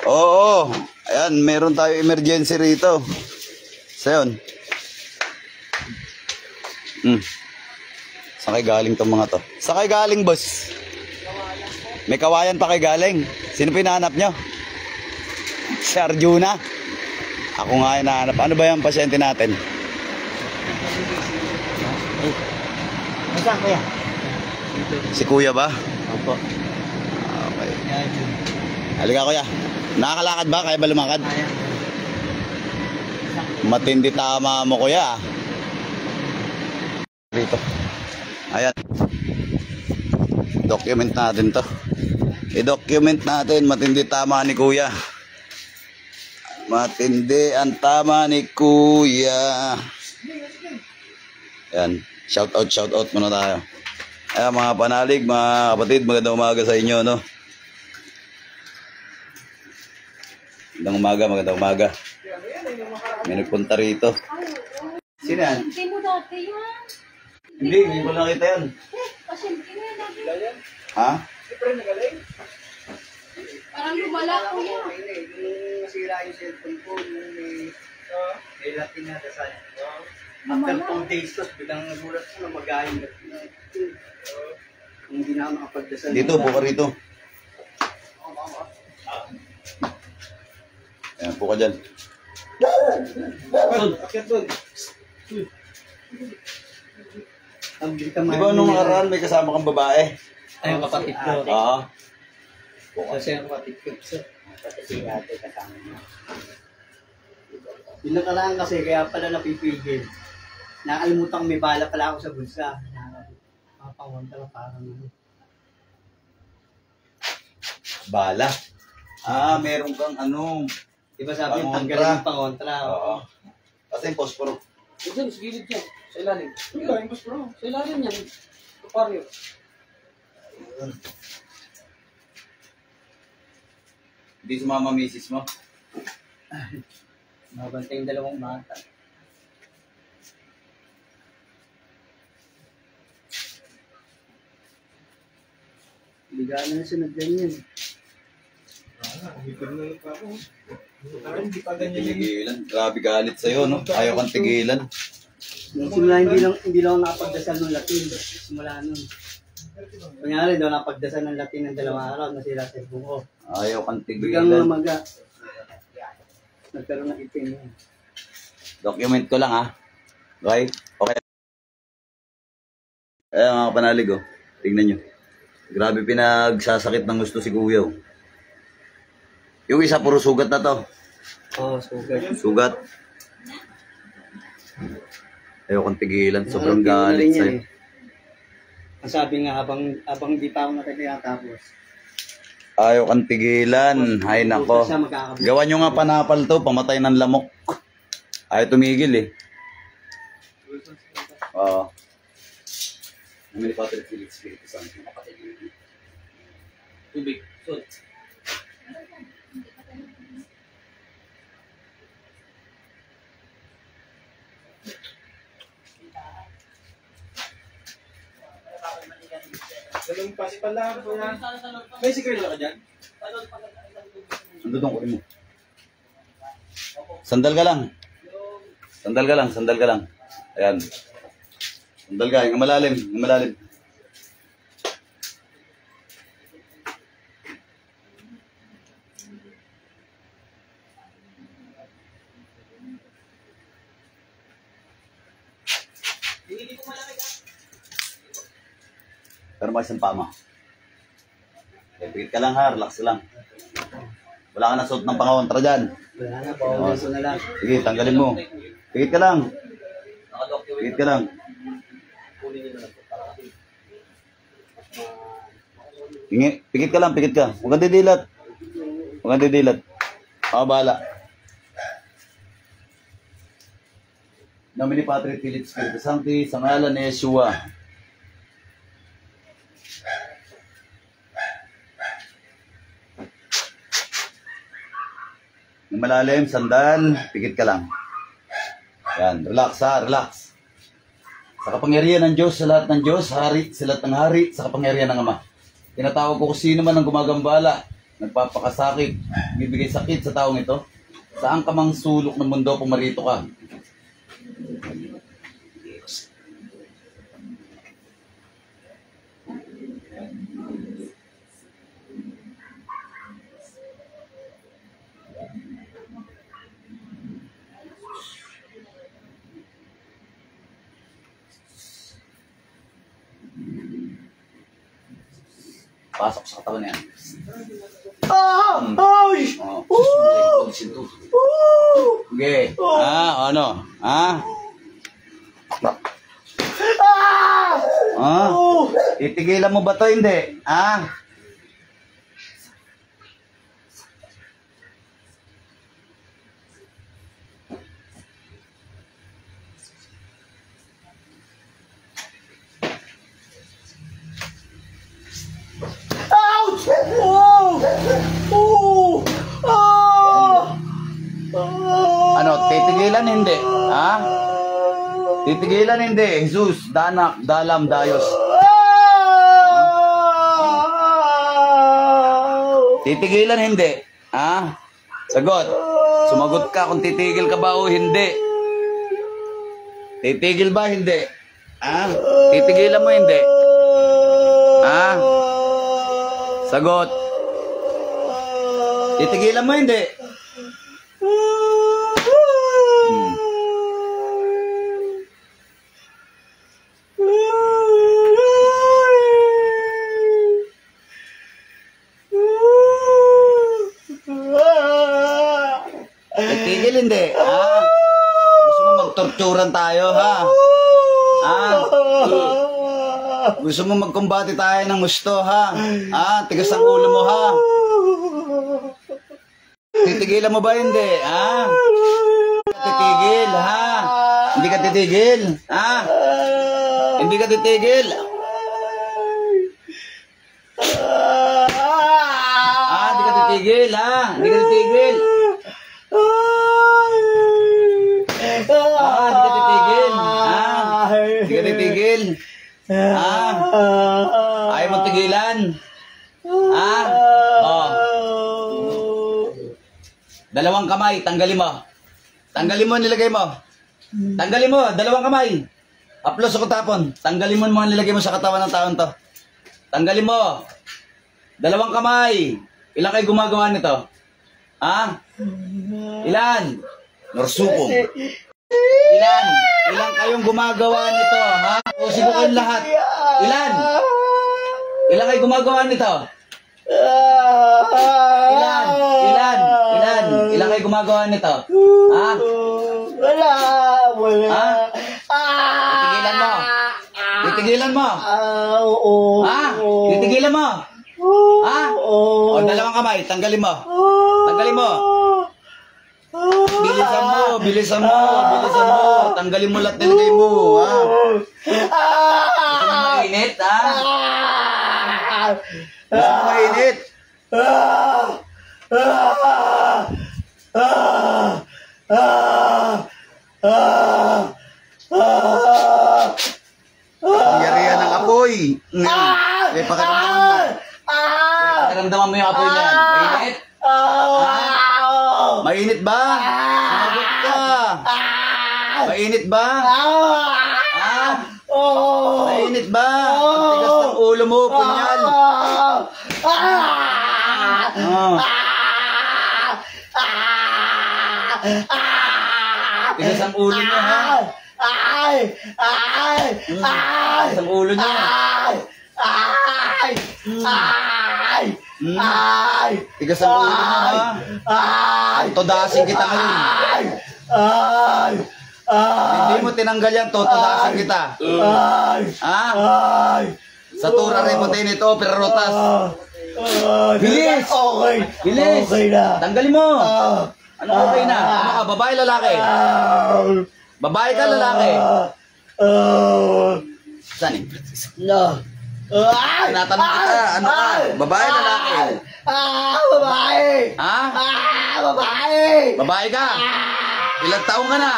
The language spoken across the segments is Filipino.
Oo. Ayan, meron tayo emergency rito. So yun. Saan kayo galing tong mga to? Saan kayo galing, boss? May kawayan pa kayo galing. Sino pinahanap nyo? Si Arjuna. Ako nga yung nahanap. Ano ba yung pasyente natin? Saan kuya? Si kuya ba? Opo. Okay. Halika kuya. Nakakalakad ba? Kaya ba lumakad? Matindi tama mo kuya. Rito. Ayan. Document natin to. I-document natin. Matindi tama ni kuya. Matindi ang tama ni kuya. Ayan. Shout out muna tayo. Ayan mga panalig, mga kapatid, magandang umaga sa inyo, no? Magandang umaga. May nagpunta rito. Sino yan? Hindi mo dati yan. Hindi ko nakita yan. Kasi hindi mo yan dati. Ha? Parang lumala ko yan. Yung nasira yung cellphone ko, yung may Latin na dasal. After 2 days, biglang nagulat ko na magaling. Hindi na ako nakapagdasal. Dito, buka rito. Ayan, buka dyan. Akit doon. Di ba nung nakaraan may kasama kang babae? Ay, yung kapatid ko. Oo. Kasi yung kapatid ko. Kasi ate kasama niya. Yung nakaraan kasi, kaya pala napipigil. Nakalimutan ko may bala pala ako sa bulsa. Papangontra parang ano. Bala. Ah, meron kang ano. Di ba sabi yung Pangontra. tanggalin yung pangontra? Oo. Kasi yung posporo. Diyan, sa gilid dyan. Sa ilalim. Hindi lang, boss bro. Sa ilalim yan. Kaparyo. Hindi sumama misis mo. Mabantay yung dalawang bata. Bigyan na siya nagganyan. Hindi pa ganyan yung... Tigilan. Grabe galit sa'yo, no? Ayaw kang tigilan. Simula hindi lang ako nakapagdasal ng Latin. Simula nun. Kunyari daw nakapagdasal ng Latin ng 2 araw na sila sa buko. Ayaw kang Biglang tigilan. namaga. Nagkaroon ng itim yan. Document ko lang, ha? Okay? Okay. Ayan mga panalig, oh. Tingnan nyo. Grabe pinagsasakit ng gusto si kuya, oh. Yung isa, puro sugat na to. Oo, sugat. Sugat. Ayaw kang tigilan. Sobrang galit sa'yo. Ang sabi nga, habang hindi pa ako natapos. Ayaw kang tigilan. Ay, nako. Gawan nyo nga panapal to. Pamatay ng lamok. Ayaw tumigil, eh. Oo. Namili Patrick Felix Spiritu Santo. Tubig. So, dalawang pasi pala po na. May sigarilyo ka dyan? Andun ko mo. Sandal ka lang. Sandal ka lang. Ayan. Sandal ka, yung malalim. Pero may isang pama. Okay, pikit ka lang ha, relax lang. Wala ka na suot ng pangontra dyan. Wala na, pauwi ko na lang. Sige, tanggalin mo. Pikit ka lang. Pikit ka lang. Pikit ka lang, pikit ka. Huwag kang didilat. Ako bahala. Namin ni Patrick Phillips Spiritu Santo, sa ngalan ni Yeshua. Yung malalim, sandal, pikit ka lang. Yan, relax ha, relax. Sa kapangyarihan ng Diyos, sa lahat ng Diyos, hari, sa lahat ng hari, sa kapangyarihan ng Ama. Tinatawag ko kung sino man ang gumagambala nagpapakasakit, bibigay sakit sa taong ito. Saan ka mang sulok ng mundo, pumarito ka. Pasok sa katawan niya. Ay! Okay. Ano? Titigilan mo ba to? Hindi. Ouch! Oh! Oh! Ano? Titigilan hindi. Titigilan hindi. Jesus, danak, dalam, dayos. Titigilan hindi. Sagot. Sumagot ka kung titigil ka ba o hindi. Titigil ba? Hindi. Titigilan mo hindi. Sagot. Titigilan mo hindi. Titigil hindi. Gusto mo magtorturan tayo, ha? Gusto mo magkumbati tayo ng gusto, ha? Tigas ang ulo mo, ha? Titigilan mo ba hindi, ha? Titigil, ha? Hindi ka titigil, ha? Hindi ka titigil. Hindi ka titigil, ha? Hindi ka titigil. Hindi ka titigil, ha? Hindi ka titigil. Ayaw mo tigilan. Dalawang kamay, tanggalin mo. Tanggalin mo, nilagay mo. Tanggalin mo, dalawang kamay. Aplos ako tapon. Tanggalin mo mga nilagay mo sa katawan ng taon to. Tanggalin mo. Dalawang kamay. Ilan kayo gumagawa nito? Ilan? Norsupong. Ilan? Ilan kayong gumagawa nito, ha? O sibukan lahat. Ilan? Ilan kayo gumagawa nito? Ilan? Ilan? Ilan? Ilan kayo gumagawa nito? Wala. Titigilan mo. Titigilan mo. Oo. Titigilan mo. O dalawang kamay, tanggalin mo. Tanggalin mo. Bilisan mo, bilisan mo, bilisan mo. Tanggalin mo lahat nilagay mo, Gusto mo mainit, Gusto mo mainit. Pangyarihan ng apoy. Pakiramdaman mo. Pakiramdaman mo yung apoy na yan. Mainit? Mainit ba? Sumagot ka. Mainit ba? Mainit ba? Ang tigas ng ulo mo, punyal. Tigas ang ulo niya, ha? Tigas ang ulo niya. Tigas ang ulo niya, ha? Todasin kita ngayon. Hindi mo tinanggal yan, totodasin kita. Sa tura rin mo din ito, pero rotas. Bilis! Okay. Bilis! Okay na. Tanggalin mo. Ano okay na? Ano ka, babae, lalaki? Babae ka, lalaki? Saan yung No. tinatanong kita, ano ka? Babae, lalaki? Babae. Babae. Babae ka? Ilang taong ka na?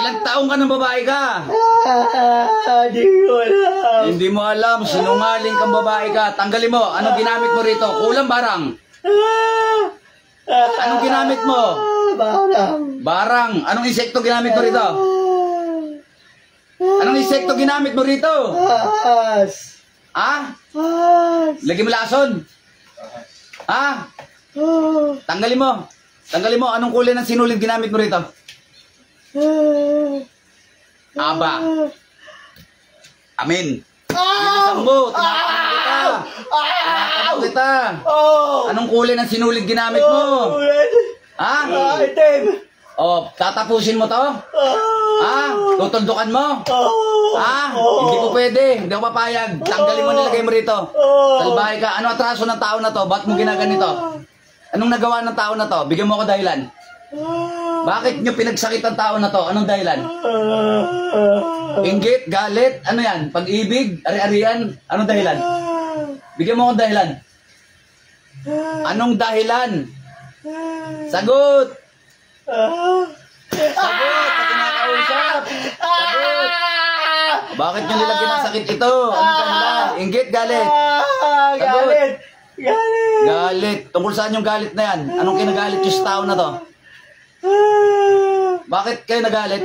Ilang taong ka ng babae ka? Di ko alam. Hindi mo alam, sinungaling kang babae ka. Tanggalin mo, anong ginamit mo rito? Kulang barang. Anong ginamit mo? Barang. Barang. Anong insekto ginamit mo rito? Anong insekto ginamit mo rito? As. Ha? As. Lagyan mo lason. Ha? Tanggalin mo. Tanggalin mo, anong kulay ng sinulid ginamit mo rito? Aba. Amin. Bilisan mo, tinatanong kita. Tinatanong kita. Anong kulay ng sinulid ginamit mo? Ha? Item. O, tatapusin mo to? Ha? Tutuldukan mo? Ha? Hindi ko pwede. Hindi ako papayag. Tanggalin mo, nilagay mo rito. Salbahe ka. Ano atraso ng tao na to? Ba't mo ginaganito? Anong nagawa ng tao na to? Bigyan mo ako dahilan. Bakit nyo pinagsakit ang tao na to? Anong dahilan? Inggit, galit, ano yan? Pag-ibig, ari-arian, anong dahilan? Bigyan mo akong dahilan. Anong dahilan? Sagot! Sagot! Na kinakausap! Sagot! Bakit nyo nilagyan ng sakit ito? Anong dahilan? Inggit, galit. Galit. Galit. Galit. Tungkol saan yung galit na yan? Anong kinagalit yung sa tao na to? Bakit kayo nagalit?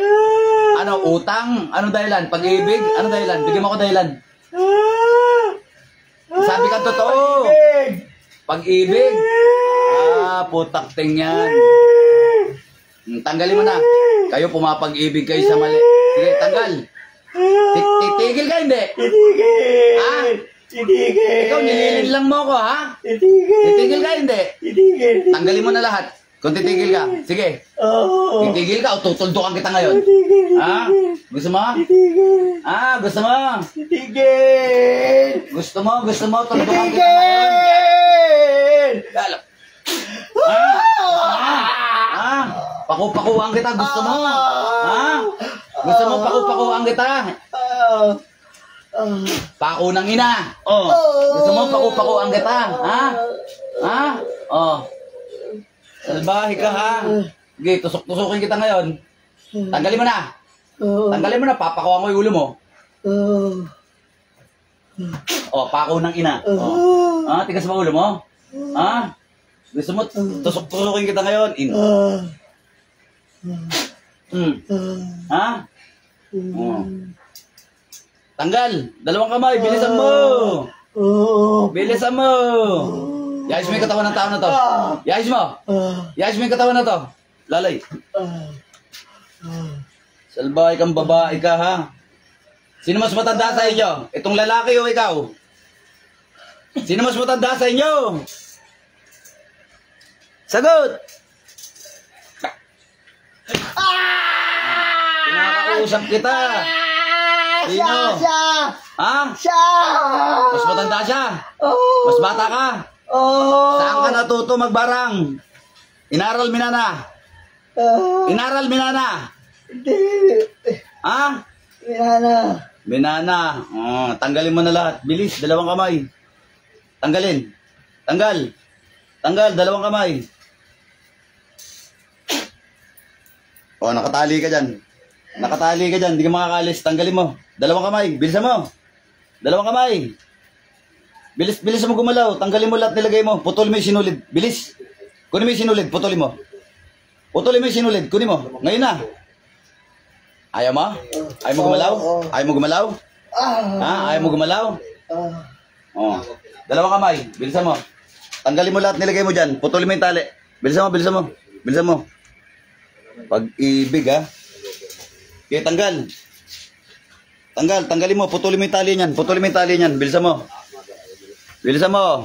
Ano, utang? Anong dahilan? Pag-ibig? Anong dahilan? Bigyan mo ko dahilan. Sabi ka totoo. Pag-ibig? Ah, putak ting yan. Tanggalin mo na. Kayo pumapag-ibig kayo sa mali. Sige, tanggal. Titigil ka hindi? Titigil. Ha? Titigil. Ikaw, nililin lang mo ko, ha? Titigil. Titigil ka hindi? Titigil. Tanggalin mo na lahat. Kung titigil ka. Sige. Oo. Titigil ka o tutuldukan kita ngayon. Titigil. Ha? Gusto mo? Titigil. Ah, gusto mo? Titigil. Gusto mo? Gusto mo? Tuldukan kita ngayon. Titigil. Galap. Ah, paku-pakuan kita. Gusto mo? Ha? Gusto mo paku-pakuan kita? Pako ng ina. Oh. Gusto mo paku-pakuan kita? Ha? Ha? Oh. Salbahe ka, ha? Sige, tusok-tusokin kita ngayon. Tanggalin mo na. Tanggalin mo na, papakuan ko yung ulo mo. Oh, pako ng ina. Oh. Ah, tigas mo ulo mo? Ha? Gusto mo tusok-tusokin kita ngayon? Ha? Oh. Tanggal. Dalawang kamay. Bilisan mo. Bilisan mo. Yayos mo yung katawan ng tao na to. Yayos mo. Yayos mo yung katawan na to. Lalay. Salbahe kang babae ka, ha? Sino mas matanda sa inyo? Itong lalaki o ikaw? Sino mas matanda sa inyo? Sagot! Pinakausap kita. Sino? Siya. Ha? Siya. Mas matanda siya? Oh. Mas bata ka? Oh. Saan ka natuto magbarang? Inaral minana? Inaral minana? Hindi. Ha? Minana. Minana. Oh, tanggalin mo na lahat. Bilis, dalawang kamay. Tanggalin. Tanggal. Tanggal, dalawang kamay. Oh, nakatali ka dyan. Nakatali ka dyan, hindi ka makakalis. Tanggalin mo. Dalawang kamay, bilisan mo. Dalawang kamay. Bilis mo gumalaw. Tanggalin mo lahat, nilagay mo. Putol mo yung sinulid. Bilis. Kunin mo yung sinulid, putulin mo. Putulin mo yung sinulid, kunin mo. Ngayon na. Ayaw mo? Ayaw mo gumalaw? Ayaw mo gumalaw? Ha? Ayaw mo gumalaw? Oh. Dalawang kamay, bilisan mo. Tanggalin mo lahat, nilagay mo dyan. Putulin mo yung tali. Bilisan mo, bilisan mo. Bilisan mo. Pag-ibig, ha? Okay, tanggal. Tanggal, tanggalin mo. Putulin mo yung tali niyan. Putulin mo yung tali niyan. Bilisan mo. Bilisan mo.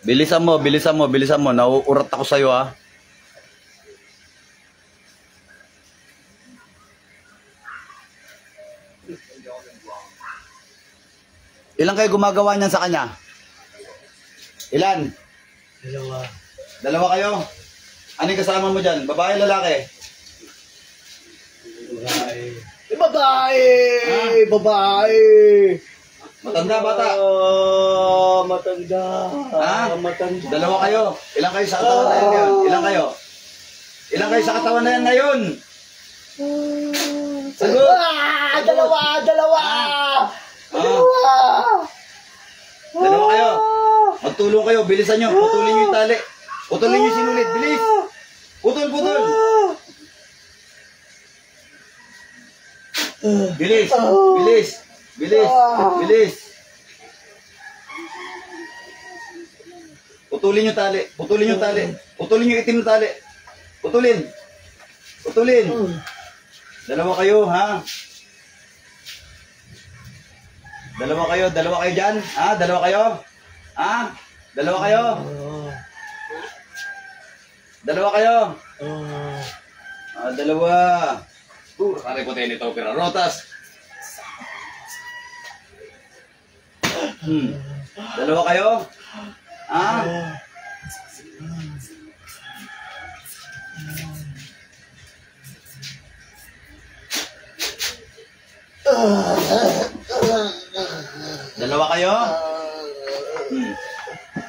Bilisan mo, bilisan mo, bilisan mo. Nauurat ako sa'yo, ha? Ilan kayo gumagawa niyan sa kanya? Ilan? Dalawa. Dalawa kayo? Ano yung kasama mo dyan? Babae, lalaki? Babae. Babae. Babae. Matanda, bata. Matanda. Ha? Matanda. Dalawa kayo. Ilang kayo sa katawan na yan ngayon? Ilang kayo? Ilang kayo sa katawan na yan ngayon? Sagot! Dalawa! Dalawa! Dalawa kayo. Magtulong kayo. Bilisan nyo. Putulin nyo yung tali. Putulin nyo yung sinulit. Bilis! Putol, putol! Bilis! Bilis! Bilis! Bilis! Putulin yung tali. Putulin yung tali. Putulin yung itim na tali. Putulin. Putulin. Dalawa kayo, ha? Dalawa kayo dyan? Ha? Dalawa kayo? Ha? Dalawa kayo? Dalawa kayo? Dalawa. Kare ko tayo nito, pero rotas. Dalawa kayo? Ha? Dalawa kayo?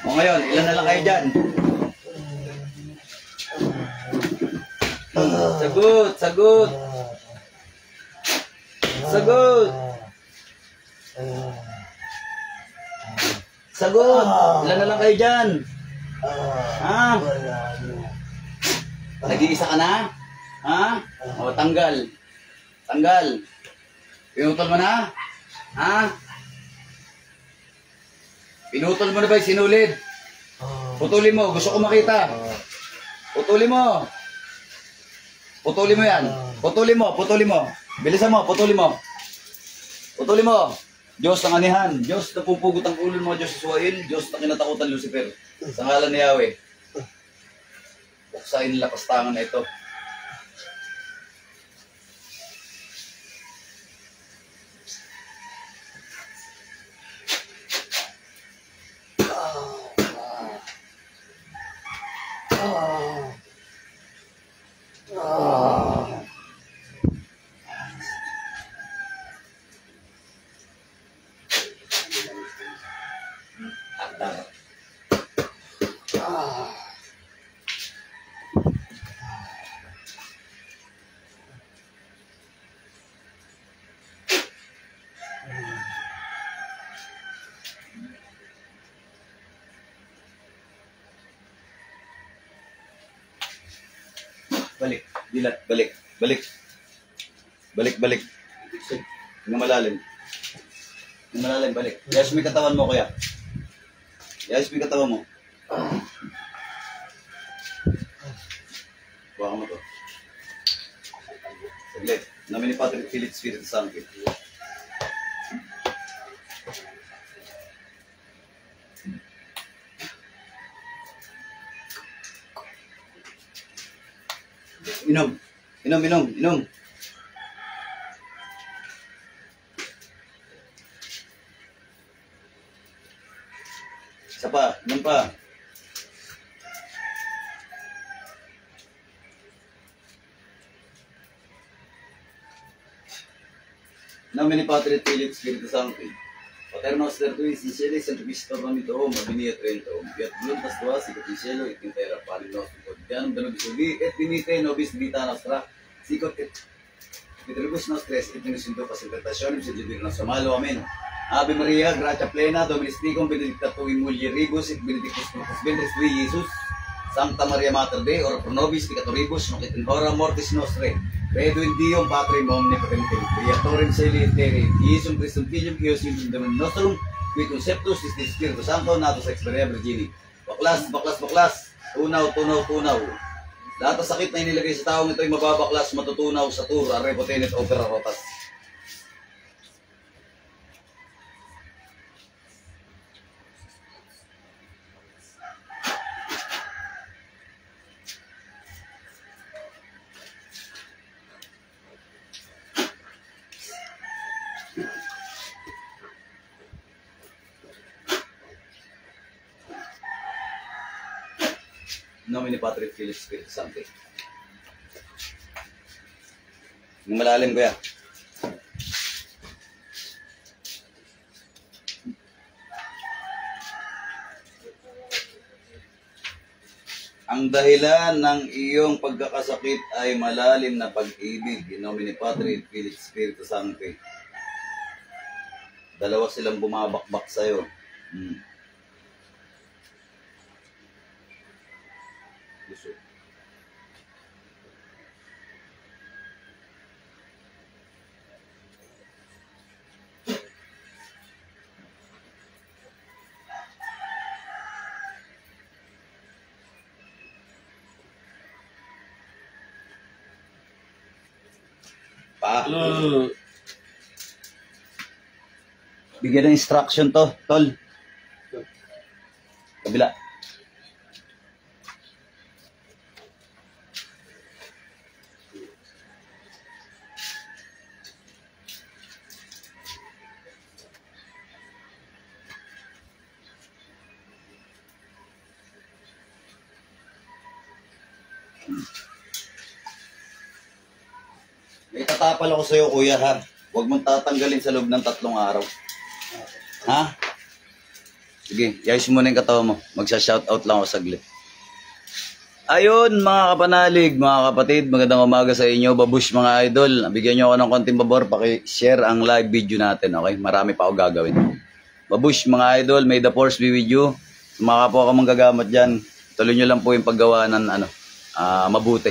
O ngayon, ilan na lang kayo dyan? Sagot, sagot. Sagot. Sagot. Ilan na lang kayo dyan? Ha? Nag-iisa ka na? Ha? O, tanggal. Tanggal. Pinutol mo na? Ha? Pinutol mo na ba yung sinulid? Putulin mo. Gusto ko makita. Putulin mo. Putulin mo yan. Putulin mo. Putulin mo. Bilisan mo. Putulin mo. Putulin mo. Diyos ang anihan. Diyos na pupugot ang ulo mo. Diyos Israel. Diyos na kinatakutan Lucifer. Sa ngalan ni Yahweh. Buksain nila pastangan na ito. Balik. Dilat. Balik. Balik. Balik, balik. Yung malalim. Yung malalim, balik. Yes, may katawan mo, kuya. Yes, may katawan mo. Buha ka mo to. Saglit. Namin ni Patrick Philip Spirit Santo. Inom. Inom, inom, inom. Isa pa, inom pa. Namin ni Patrick Philip Spiritu Santo. Paternos Tertuis, in cielo, Santo Cristo, Ramito, Mabini at Rento, Biat Bluntas Tuas, Sikot in cielo, Itintera, Palinos, Ikot, Dalog Isugi, et Vinite, Nobis Vita Nostra, Sikot et Vitribus Nostres, et Minusinto, Pasilitationem, Sigidir na Samalo, Amen. Ave Maria, Gracia Plena, Dominis Ticum, Benedicta Tui Mulieribus, et Benedictus Fructus Ventris Tui, Jesus, Sancta Maria Mater Dei, ora pro nobis peccatoribus, nunc et in hora mortis nostre. Credo in Dio, Patrem omnipotentem, Creatorem Caeli et Terrae, Iesum Christum Filium, Ius in Demonum nostrum, qui conceptus is the Spiritus Sancto, natus ex Maria Virgini. Baklas, baklas, baklas. Tunaw, tunaw, tunaw. Lahat ng sakit na inilagay sa taong ito ay mababaklas, matutunaw sa tur, arrepotenet opera rotas. Nomine Patrick Philip Spiritu Santo. Yung malalim, kuya. Ang dahilan ng iyong pagkakasakit ay malalim na pag-ibig. In nomine Patri, et Filii, et Spiritus Sancti. Dalawa silang bumabakbak sa'yo. Gusto. Pa. Bigyan ng instruction to, tol. Kabila. May tatapal ako sa'yo, kuya, ha? Huwag mong tatanggalin sa loob ng 3 araw. Ha? Sige, yayos mo na yung katawan mo. Magsa-shoutout lang ako saglit. Ayun, mga kapanalig, mga kapatid, magandang umaga sa inyo. Babush, mga idol. Bigyan nyo ako ng konting pabor, paki-share ang live video natin, okay? Marami pa ako gagawin. Babush, mga idol, may the force be with you. Sumaka po ako manggagamot dyan. Tuloy nyo lang po yung paggawa ng mabuti.